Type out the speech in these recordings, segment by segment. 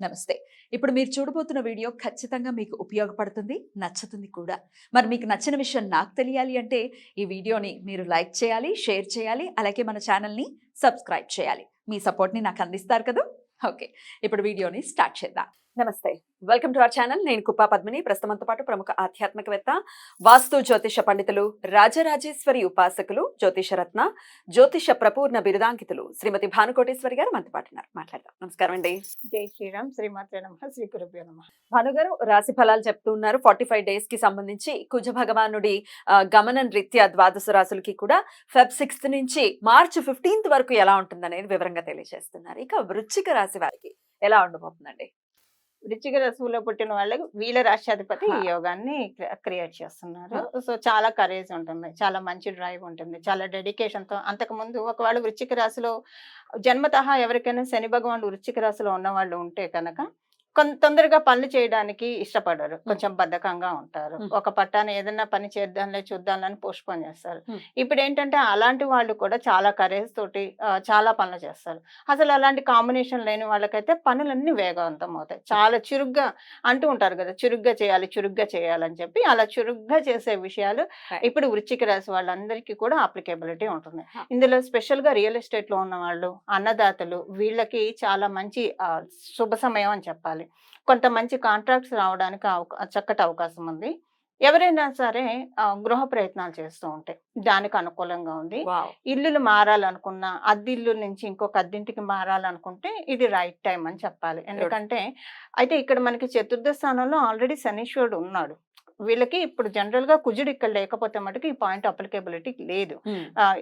నమస్తే. ఇప్పుడు మీరు చూడబోతున్న వీడియో ఖచ్చితంగా మీకు ఉపయోగపడుతుంది, నచ్చుతుంది కూడా. మరి మీకు నచ్చిన విషయం నాకు తెలియాలి అంటే ఈ వీడియోని మీరు లైక్ చేయాలి, షేర్ చేయాలి, అలాగే మన ఛానల్‌ని సబ్స్క్రైబ్ చేయాలి. మీ సపోర్ట్‌ని నాకు అందిస్తారు కదూ! ఓకే. ఇప్పుడు వీడియోని స్టార్ట్ చేద్దాం. నమస్తే. Welcome to our channel. నేను కుప్పా పద్మిని. ప్రస్తుతంతో పాటు ప్రముఖ ఆధ్యాత్మికవేత్త, వాస్తు జ్యోతిష పండితులు, రాజరాజేశ్వరి ఉపాసకులు, జ్యోతిష రత్న, జ్యోతిష ప్రపూర్ణ బిరుదాంకితులు శ్రీమతి భానుకోటేశ్వరి గారు మనతో పాటు ఉన్నారు. మాట్లాడదాం. నమస్కారం అండి. జై శ్రీరామ్. శ్రీమాత్రే నమః. శ్రీ గురుభ్యో నమః. భానుగారు, రాశి ఫలాలు చెప్తూ ఉన్నారు. 45 డేస్ కి సంబంధించి కుజ భగవానుడి గమనం రీత్యా ద్వాదశ రాశులకి కూడా ఫెబ్ 6th నుంచి మార్చ్ 15th వరకు ఎలా ఉంటుందనేది వివరంగా తెలియజేస్తున్నారు. ఇక వృశ్చిక రాశి వారికి ఎలా ఉండబోతుందండి? వృశ్చిక రాశిలో పుట్టిన వాళ్ళకి వీళ్ళ రాష్ట్రాధిపతి ఈ యోగాన్ని క్రియేట్ చేస్తున్నారు. సో చాలా కరేజ్ ఉంటుంది, చాలా మంచి డ్రైవ్ ఉంటుంది, చాలా డెడికేషన్ తో. అంతకుముందు ఒకవేళ వృశ్చిక రాశిలో జన్మతః ఎవరికైనా శని భగవానుడు వృశ్చిక రాశిలో ఉన్న వాళ్ళు ఉంటే కనుక తొందరగా పనులు చేయడానికి ఇష్టపడరు, కొంచెం బద్ధకంగా ఉంటారు. ఒక పట్టాన ఏదైనా పని చేద్దాంలే చూద్దాంలని పోస్ట్పోన్ చేస్తారు. ఇప్పుడు ఏంటంటే అలాంటి వాళ్ళు కూడా చాలా కరేజ్ తోటి చాలా పనులు చేస్తారు. అసలు అలాంటి కాంబినేషన్ లేని వాళ్ళకైతే పనులన్నీ వేగవంతం అవుతాయి. చాలా చురుగ్గా అంటూ ఉంటారు కదా, చురుగ్గా చేయాలని చెప్పి అలా చురుగ్గా చేసే విషయాలు ఇప్పుడు వృశ్చిక రాశి వాళ్ళందరికీ కూడా అప్లికేబిలిటీ ఉంటుంది. ఇందులో స్పెషల్ గా రియల్ ఎస్టేట్ లో ఉన్న వాళ్ళు, అన్నదాతలు, వీళ్ళకి చాలా మంచి శుభ సమయం అని చెప్పాలి. కొంత మంచి కాంట్రాక్ట్స్ రావడానికి చక్కటి అవకాశం ఉంది. ఎవరైనా సరే గృహ ప్రయత్నాలు చేస్తూ ఉంటే దానికి అనుకూలంగా ఉంది. ఇల్లులు మారాలనుకున్నా, అద్దిల్లు నుంచి ఇంకొక అద్దింటికి మారాలనుకుంటే ఇది రైట్ టైం అని చెప్పాలి. ఎందుకంటే అయితే ఇక్కడ మనకి చతుర్థ స్థానంలో ఆల్రెడీ శనీశ్వరుడు ఉన్నాడు. వీళ్ళకి ఇప్పుడు జనరల్ గా కుజుడు ఇక్కడ లేకపోతే మటుకు ఈ పాయింట్ అప్లికేబిలిటీ లేదు.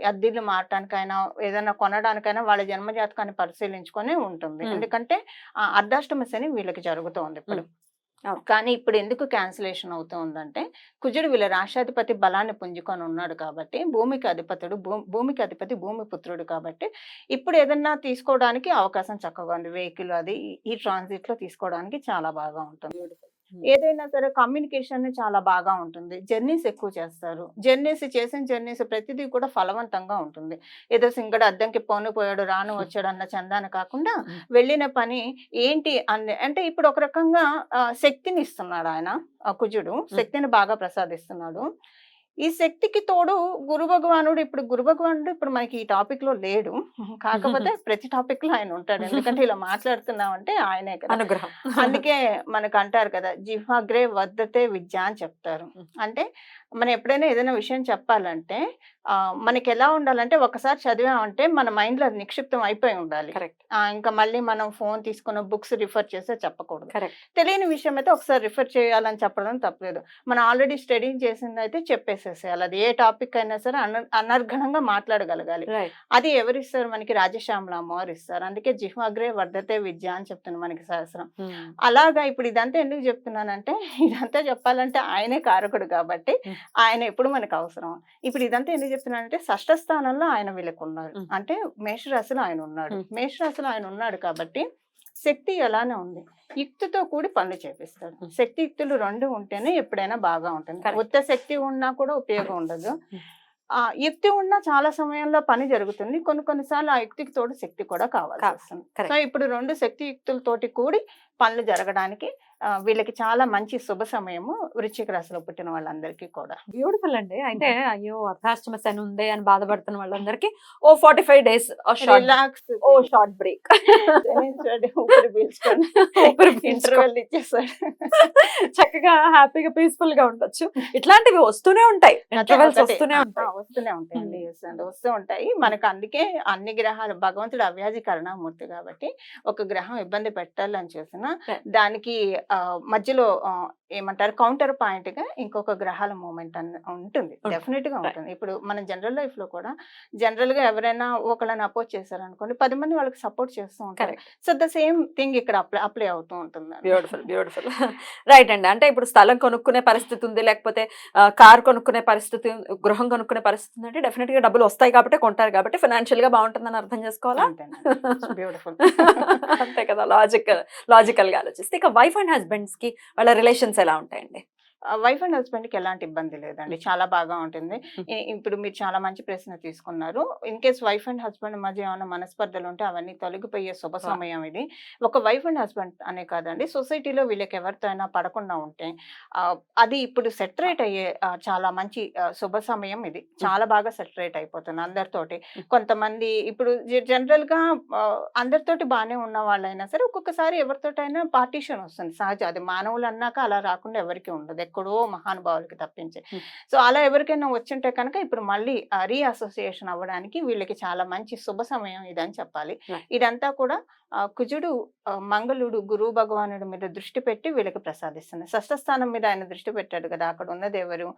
అద్దెలు మారటానికైనా ఏదైనా కొనడానికైనా వాళ్ళ జన్మ జాతకాన్ని పరిశీలించుకొని ఉంటుంది. ఎందుకంటే అర్ధాష్టమ శని వీళ్ళకి జరుగుతోంది ఇప్పుడు. కానీ ఇప్పుడు ఎందుకు క్యాన్సిలేషన్ అవుతూ ఉందంటే కుజుడు వీళ్ళ రాష్ట్రాధిపతి బలాన్ని పుంజుకొని ఉన్నాడు కాబట్టి, భూమికి అధిపతి భూమి పుత్రుడు కాబట్టి ఇప్పుడు ఏదన్నా తీసుకోవడానికి అవకాశం చక్కగా ఉంది. వెహికల్ అది ఈ ట్రాన్సిట్ లో తీసుకోవడానికి చాలా బాగా ఉంటుంది. ఏదైనా సరే కమ్యూనికేషన్ చాలా బాగా ఉంటుంది. జర్నీస్ ఎక్కువ చేస్తారు. చేసిన జర్నీస్ ప్రతిదీ కూడా ఫలవంతంగా ఉంటుంది. ఏదో సింగడు అద్దంకి పోయాడు రాను వచ్చాడు అన్న చందాన కాకుండా వెళ్ళిన పని ఏంటి అంటే ఇప్పుడు ఒక రకంగా శక్తిని ఇస్తున్నాడు ఆయన. కుజుడు శక్తిని బాగా ప్రసాదిస్తున్నాడు. ఈ శక్తికి తోడు గురు భగవానుడు ఇప్పుడు మనకి ఈ టాపిక్ లో లేడు, కాకపోతే ప్రతి టాపిక్ లో ఆయన ఉంటాడు. ఎందుకంటే ఇలా మాట్లాడుతున్నామంటే ఆయనే కదా అనుగ్రహం. అందుకే మనకు అంటారు కదా, జిహ్వాగ్రే వర్ధతే విద్య అని చెప్తారు. అంటే మనం ఎప్పుడైనా ఏదైనా విషయం చెప్పాలంటే మనకి ఎలా ఉండాలంటే ఒకసారి చదివామంటే మన మైండ్ లో అది నిక్షిప్తం అయిపోయి ఉండాలి. ఇంకా మళ్ళీ మనం ఫోన్ తీసుకున్న బుక్స్ రిఫర్ చేస్తే చెప్పకూడదు. తెలియని విషయం అయితే ఒకసారి రిఫర్ చేయాలని చెప్పడం తప్పలేదు. మనం ఆల్రెడీ స్టడీ చేసింది అయితే చెప్పేసేసేయాలి. అది ఏ టాపిక్ అయినా సరే అనర్ఘణంగా మాట్లాడగలగాలి. అది ఎవరిస్తారు మనకి? రాజశ్యామల అమ్మవారు ఇస్తారు. అందుకే జిహ్వాగ్రే వర్ధతే విద్య అని చెప్తుంది మనకి శాస్త్రం. అలాగా ఇప్పుడు ఇదంతా ఎందుకు చెప్తున్నానంటే ఇదంతా చెప్పాలంటే ఆయనే కారకుడు కాబట్టి ఆయన ఎప్పుడు మనకు అవసరం. ఇప్పుడు ఇదంతా ఎందుకు చెప్తున్నానంటే షష్ఠ స్థానంలో ఆయన వీళ్ళకు ఉన్నారు. అంటే మేషరాశిలో ఆయన ఉన్నాడు కాబట్టి శక్తి ఎలానే ఉంది. యుక్తితో కూడి పనులు చేపిస్తాడు. శక్తి యుక్తులు రెండు ఉంటేనే ఎప్పుడైనా బాగా ఉంటుంది. ఉత్త శక్తి ఉన్నా కూడా ఉపయోగం ఉండదు. యుక్తి ఉన్నా చాలా సమయంలో పని జరుగుతుంది. కొన్నిసార్లు ఆ యుక్తికి తోడు శక్తి కూడా కావాల్సి వస్తుంది. సో ఇప్పుడు రెండు శక్తి యుక్తులతోటి కూడి పనులు జరగడానికి వీళ్ళకి చాలా మంచి శుభ సమయము వృశ్చిక రాశిలో పుట్టిన వాళ్ళందరికీ కూడా. బ్యూటిఫుల్ అండి. అయితే అయ్యో అర్ధాష్టమ శని ఉంది అని బాధపడుతున్న వాళ్ళందరికీ 45 days relax, short break interval ఇచ్చేసాడు. చక్కగా హ్యాపీగా పీస్ఫుల్ గా ఉండొచ్చు. ఇట్లాంటివి వస్తూనే ఉంటాయి, వస్తూ ఉంటాయి మనకు. అందుకే అన్ని గ్రహాలు, భగవంతుడు అవ్యాజి కరుణామూర్తి కాబట్టి ఒక గ్రహం ఇబ్బంది పెట్టాలని చూసిన దానికి మధ్యలో ఏమంటారు కౌంటర్ పాయింట్ గా ఇంకొక గ్రహాల మూమెంట్ ఉంటుంది, డెఫినెట్ గా ఉంటుంది. ఇప్పుడు మన జనరల్ లైఫ్ లో కూడా జనరల్ గా ఎవరైనా ఒకళ్ళని అపోజ్ చేశారు అనుకోండి, 10 మంది వాళ్ళకి సపోర్ట్ చేస్తూ ఉంటారు. సో ద సేమ్ థింగ్ ఇక్కడ అప్లై అవుతూ ఉంటుంది. బ్యూటిఫుల్ రైట్ అండి. అంటే ఇప్పుడు స్థలం కొనుక్కునే పరిస్థితి ఉంది, లేకపోతే కార్ కొనుక్కునే పరిస్థితి, గృహం కొనుక్కునే పరిస్థితి ఉంది అంటే డెఫినెట్ గా డబ్బులు వస్తాయి కాబట్టి కొంటారు, కాబట్టి ఫైనాన్షియల్ గా బాగుంటుందని అర్థం చేసుకోవాలా? బ్యూటిఫుల్. అంతే కదా, లాజికల్ గా ఆలోచిస్తే. ఇక వైఫ్ అండ్ హస్బెండ్స్ కి వాళ్ళ రిలేషన్స్ ఎలా ఉంటాయండి? వైఫ్ అండ్ హస్బెండ్కి ఎలాంటి ఇబ్బంది లేదండి, చాలా బాగా ఉంటుంది. ఇప్పుడు మీరు చాలా మంచి ప్రశ్న తీసుకున్నారు. In case wife and husband మధ్య ఏమైనా మనస్పర్ధలు ఉంటే అవన్నీ తొలగిపోయే శుభ సమయం ఇది. ఒక వైఫ్ అండ్ హస్బెండ్ అనే కాదండి, సొసైటీలో వీళ్ళకి ఎవరితో అయినా పడకుండా ఉంటే అది ఇప్పుడు సెటరేట్ అయ్యే చాలా మంచి శుభ సమయం ఇది. చాలా బాగా సెటరేట్ అయిపోతుంది అందరితోటి. కొంతమంది ఇప్పుడు జనరల్ గా అందరితోటి బాగానే ఉన్న వాళ్ళైనా సరే ఒక్కొక్కసారి ఎవరితోటైనా పార్టీషన్ వస్తుంది, సహజం. అది మానవులు అన్నాక అలా రాకుండా ఎవరికి ఉండదు, ఎక్కడో మహానుభావులకి తప్పించి. సో అలా ఎవరికైనా వచ్చింటే కనుక ఇప్పుడు మళ్ళీ రీఅసోసియేషన్ అవ్వడానికి వీళ్ళకి చాలా మంచి శుభ సమయం ఇదని చెప్పాలి. ఇదంతా కూడా కుజుడు మంగళుడు గురువు భగవానుడి మీద దృష్టి పెట్టి వీళ్ళకి ప్రసాదిస్తుంది. షష్ఠ స్థానం మీద ఆయన దృష్టి పెట్టాడు కదా, అక్కడ ఉన్నది ఎవరు,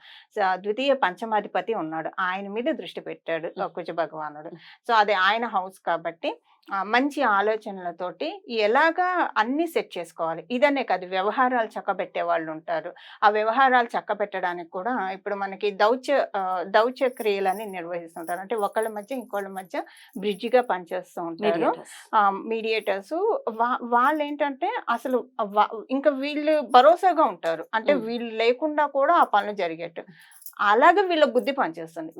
ద్వితీయ పంచమాధిపతి ఉన్నాడు, ఆయన మీద దృష్టి పెట్టాడు కుజ భగవానుడు. సో అది ఆయన హౌస్ కాబట్టి మంచి ఆలోచనలతోటి ఎలాగా అన్ని సెట్ చేసుకోవాలి ఇదనే కాదు, వ్యవహారాలు చక్కబెట్టే వాళ్ళు ఉంటారు. ఆ వ్యవహారాలు చక్కబెట్టడానికి కూడా ఇప్పుడు మనకి దౌత్య క్రియలని నిర్వహిస్తుంటారు. అంటే ఒకళ్ళ మధ్య ఇంకోళ్ళ మధ్య బ్రిడ్జిగా పనిచేస్తూ ఉంటారు మీడియేటర్స్. వాళ్ళు ఏంటంటే అసలు ఇంకా వీళ్ళు భరోసాగా ఉంటారు, అంటే వీళ్ళు లేకుండా కూడా ఆ పనులు జరిగేట్టు. అలాగే వీళ్ళ బుద్ధి పనిచేస్తుంది.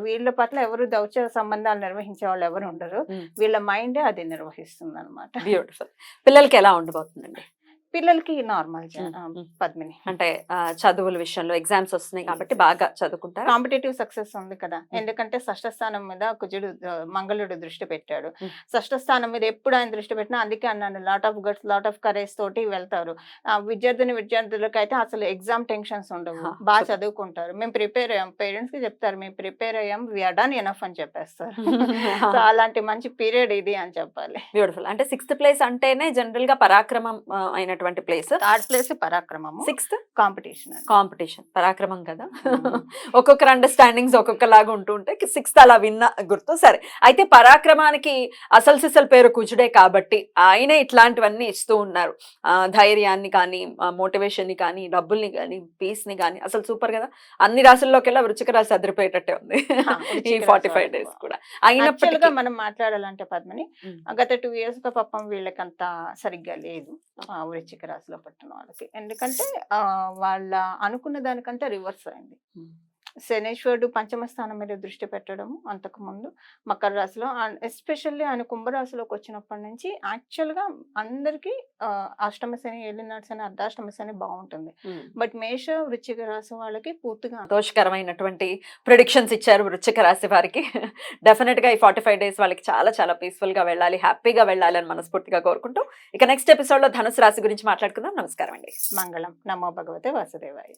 వీళ్ళ పట్ల ఎవరు దౌత్య సంబంధాలు నిర్వహించే వాళ్ళు ఎవరు ఉండరు, వీళ్ళ మైండే అది నిర్వహిస్తుంది అనమాట. బ్యూటిఫుల్. పిల్లలకి ఎలా ఉండబోతుందండి? పిల్లలకి నార్మల్ పద్మిని, అంటే చదువుల విషయంలో ఎగ్జామ్స్ వస్తున్నాయి కాబట్టి బాగా చదువుకుంటారు. కాంపిటేటివ్ సక్సెస్ ఉంది కదా, ఎందుకంటే షష్ఠ స్థానం మీద కుజుడు మంగళుడు దృష్టి పెట్టాడు. షష్ఠ స్థానం మీద ఎప్పుడు ఆయన దృష్టి పెట్టినా, అందుకే అన్నాను lot of guts lot of courage తోటి వెళ్తారు. విద్యార్థులకు అయితే అసలు ఎగ్జామ్ టెన్షన్స్ ఉండవు, బాగా చదువుకుంటారు. మేము ప్రిపేర్ అయ్యాం, పేరెంట్స్ కి చెప్తారు మేము ప్రిపేర్ అయ్యాం, వీఆర్ డన్ ఎనఫ్ అని చెప్పేస్తారు. సో అలాంటి మంచి పీరియడ్ ఇది అని చెప్పాలి. బ్యూటిఫుల్. అంటే 6th ప్లేస్ అంటేనే జనరల్ గా పరాక్రమం అయినటువంటి place. 3rd place పరాక్రమము, 6th competition పరాక్రమం కదా. ఒక్కొక్కరు అండర్స్టాండింగ్స్ ఒక్కొక్కలాగా ఉంటూ ఉంటాయి. 6th అలా విన్న గుర్తు. సరే, అయితే పరాక్రమానికి అసలు సిసలు పేరు కుజుడే కాబట్టి ఆయనే ఇట్లాంటివన్నీ ఇస్తూ ఉన్నారు. ధైర్యాన్ని కానీ, మోటివేషన్ ని కానీ, డబ్బుల్ని కానీ, పీస్ ని కానీ. అసలు సూపర్ కదా. అన్ని రాశుల్లోకెల్లా వృశ్చిక రాశి అదిరిపోయేటట్టే ఉంది ఈ 45 డేస్ కూడా. అయినప్పటికీ మనం మాట్లాడాలంటే పద్మని, గత 2 years గా పాపం వీళ్ళకంతా సరిగ్గా లేదు వృశ్చిక రాశిలో పుట్టిన వాళ్ళకి. ఎందుకంటే వాళ్ళ అనుకున్న దానికంటే రివర్స్ అయింది. శనేశ్వరుడు పంచమ స్థానం మీద దృష్టి పెట్టడము, అంతకు ముందు మకర రాశిలో, ఎస్పెషల్లీ ఆయన కుంభరాశిలోకి వచ్చినప్పటి నుంచి యాక్చువల్గా అందరికీ అష్టమ శని, ఏలినాటి శని, అర్ధాష్టమ శని బాగుంటుంది. బట్ మేష వృశ్చిక రాశి వాళ్ళకి పూర్తిగా దోషకరమైనటువంటి ప్రిడిక్షన్స్ ఇచ్చారు వృశ్చిక రాశి వారికి. డెఫినెట్ గా ఈ 45 డేస్ వాళ్ళకి చాలా చాలా పీస్ఫుల్ గా వెళ్ళాలి, హ్యాపీగా వెళ్ళాలి అని మనస్ఫూర్తిగా కోరుకుంటూ ఇక నెక్స్ట్ ఎపిసోడ్ లో ధనుసు రాశి గురించి మాట్లాడుకుందాం. నమస్కారం అండి. మంగళం. నమో భగవతే వాసుదేవాయ.